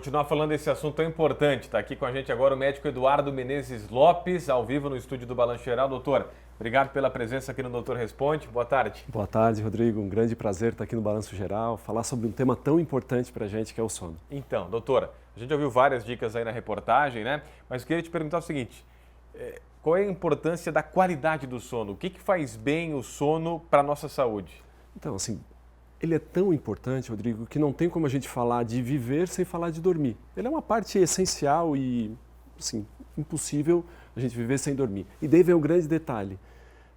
continuar falando desse assunto tão importante. Está aqui com a gente agora o médico Eduardo Menezes Lopes, ao vivo no estúdio do Balanço Geral. Doutor, obrigado pela presença aqui no Doutor Responde. Boa tarde. Boa tarde, Rodrigo. Um grande prazer estar aqui no Balanço Geral, falar sobre um tema tão importante para a gente que é o sono. Então, doutora, a gente ouviu várias dicas aí na reportagem, né? Mas eu queria te perguntar o seguinte, qual é a importância da qualidade do sono? O que faz bem o sono para a nossa saúde? Então, assim, ele é tão importante, Rodrigo, que não tem como a gente falar de viver sem falar de dormir. Ele é uma parte essencial e, assim, impossível a gente viver sem dormir. E daí vem um grande detalhe.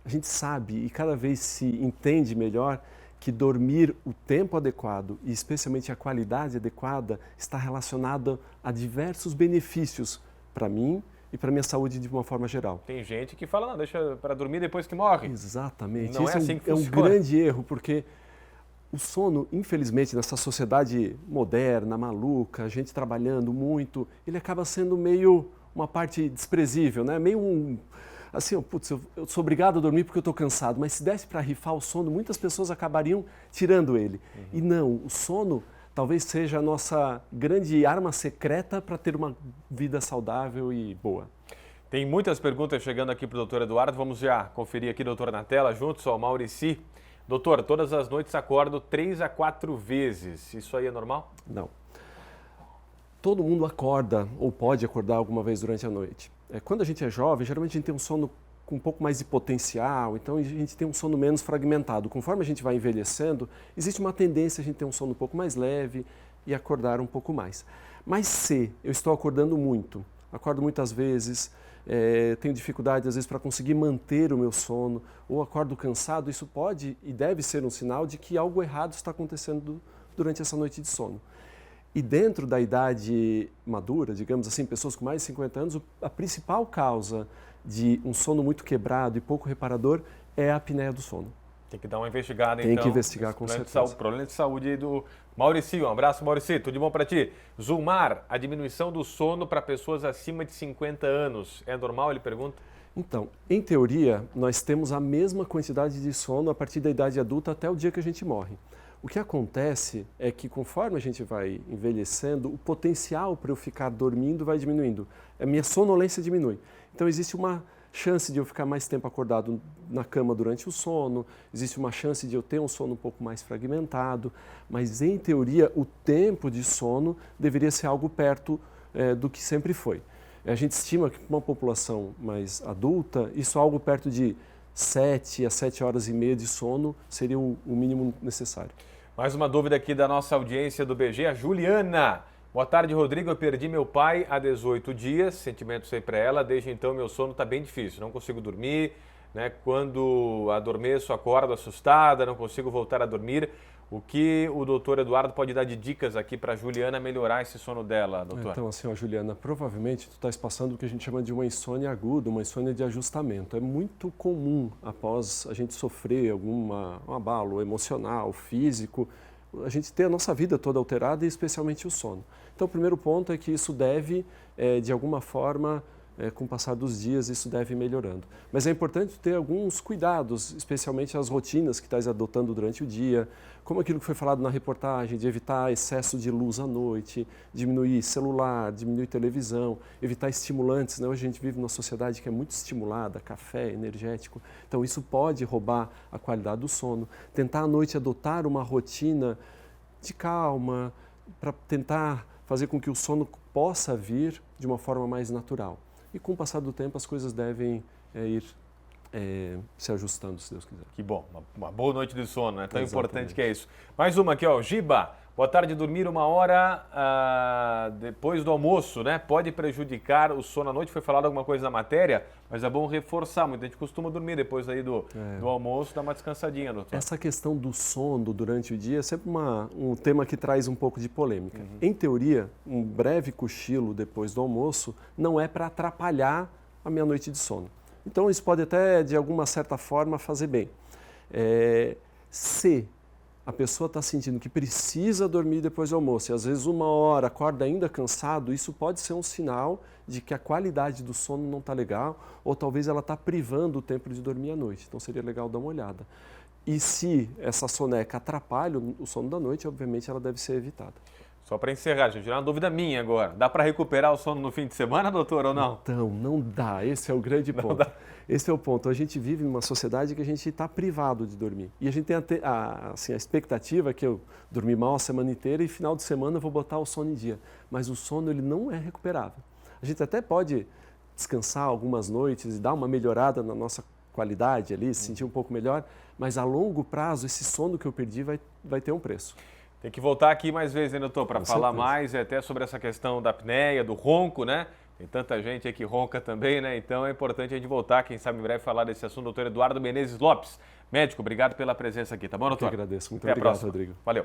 A gente sabe e cada vez se entende melhor que dormir o tempo adequado e especialmente a qualidade adequada está relacionada a diversos benefícios para mim e para a minha saúde de uma forma geral. Tem gente que fala, não, deixa para dormir depois que morre. Exatamente. Não Isso é assim que é um funciona. grande erro, porque o sono, infelizmente, nessa sociedade moderna, maluca, a gente trabalhando muito, ele acaba sendo meio uma parte desprezível, né? Meio assim, putz, eu sou obrigado a dormir porque eu estou cansado, mas se desse para rifar o sono, muitas pessoas acabariam tirando ele. E não, o sono talvez seja a nossa grande arma secreta para ter uma vida saudável e boa. Tem muitas perguntas chegando aqui para o doutor Eduardo. Vamos já conferir aqui, doutor, na tela, juntos ao Maurici. Doutor, todas as noites acordo 3 a 4 vezes. Isso aí é normal? Não. Todo mundo acorda ou pode acordar alguma vez durante a noite. Quando a gente é jovem, geralmente a gente tem um sono com um pouco mais de potencial, então a gente tem um sono menos fragmentado. Conforme a gente vai envelhecendo, existe uma tendência a gente ter um sono um pouco mais leve e acordar um pouco mais. Mas se eu estou acordando muito, acordo muitas vezes, tenho dificuldade às vezes para conseguir manter o meu sono ou acordo cansado, isso pode e deve ser um sinal de que algo errado está acontecendo durante essa noite de sono. E dentro da idade madura, digamos assim, pessoas com mais de 50 anos, a principal causa de um sono muito quebrado e pouco reparador é a apneia do sono. Tem que dar uma investigada, então. Tem que investigar com certeza. Problema de saúde aí do Maurici. Um abraço, Maurici. Tudo de bom para ti. Zulmar, a diminuição do sono para pessoas acima de 50 anos. É normal, ele pergunta? Então, em teoria, nós temos a mesma quantidade de sono a partir da idade adulta até o dia que a gente morre. O que acontece é que conforme a gente vai envelhecendo, o potencial para eu ficar dormindo vai diminuindo. A minha sonolência diminui. Então existe uma chance de eu ficar mais tempo acordado na cama durante o sono, existe uma chance de eu ter um sono um pouco mais fragmentado, mas em teoria o tempo de sono deveria ser algo perto do que sempre foi. A gente estima que para uma população mais adulta, isso é algo perto de 7 a 7 horas e meia de sono seria o mínimo necessário. Mais uma dúvida aqui da nossa audiência do BG, a Juliana. Boa tarde, Rodrigo. Eu perdi meu pai há 18 dias, sentimento sei para ela. Desde então, meu sono está bem difícil. Não consigo dormir, né? Quando adormeço, acordo assustada, não consigo voltar a dormir. O que o doutor Eduardo pode dar de dicas aqui para a Juliana melhorar esse sono dela, doutor? Então, assim, Juliana, provavelmente tu estás passando o que a gente chama de uma insônia aguda, uma insônia de ajustamento. É muito comum, após a gente sofrer um abalo emocional, físico, a gente ter a nossa vida toda alterada e especialmente o sono. Então, o primeiro ponto é que isso deve, de alguma forma, com o passar dos dias, isso deve ir melhorando. Mas é importante ter alguns cuidados, especialmente as rotinas que estás adotando durante o dia, como aquilo que foi falado na reportagem, de evitar excesso de luz à noite, diminuir celular, diminuir televisão, evitar estimulantes, né? Hoje a gente vive numa sociedade que é muito estimulada, café, energético, então isso pode roubar a qualidade do sono. Tentar à noite adotar uma rotina de calma, para tentar fazer com que o sono possa vir de uma forma mais natural. E com o passar do tempo as coisas devem ir se ajustando, se Deus quiser. Que bom, uma boa noite de sono, né? Tão Exatamente. Importante que é isso. Mais uma aqui, ó, Giba. Boa tarde, dormir 1 hora depois do almoço, né? Pode prejudicar o sono à noite? Foi falado alguma coisa na matéria, mas é bom reforçar. Muita gente costuma dormir depois aí do almoço, dar uma descansadinha, doutor. Essa questão do sono durante o dia é sempre um tema que traz um pouco de polêmica. Em teoria, um breve cochilo depois do almoço não é para atrapalhar a minha noite de sono. Então isso pode até, de alguma certa forma, fazer bem. Se a pessoa está sentindo que precisa dormir depois do almoço e às vezes 1 hora acorda ainda cansado, isso pode ser um sinal de que a qualidade do sono não está legal ou talvez ela está privando o tempo de dormir à noite. Então seria legal dar uma olhada. E se essa soneca atrapalha o sono da noite, obviamente ela deve ser evitada. Só para encerrar, gente, uma dúvida minha agora. Dá para recuperar o sono no fim de semana, doutor, ou não? Então, não dá. Esse é o grande ponto. Esse é o ponto. A gente vive numa sociedade que a gente está privado de dormir. E a gente tem assim, a expectativa que eu dormi mal a semana inteira e final de semana eu vou botar o sono em dia. Mas o sono ele não é recuperável. A gente até pode descansar algumas noites e dar uma melhorada na nossa qualidade ali, se sentir um pouco melhor, mas a longo prazo esse sono que eu perdi vai ter um preço. Tem que voltar aqui mais vezes, hein, doutor, para falar mais até sobre essa questão da apneia, do ronco, né? Tem tanta gente aí que ronca também, né? Então é importante a gente voltar, quem sabe em breve, falar desse assunto. Doutor Eduardo Menezes Lopes, médico, obrigado pela presença aqui, tá bom, doutor? Eu que agradeço. Muito Até obrigado, a próxima. Rodrigo. Valeu.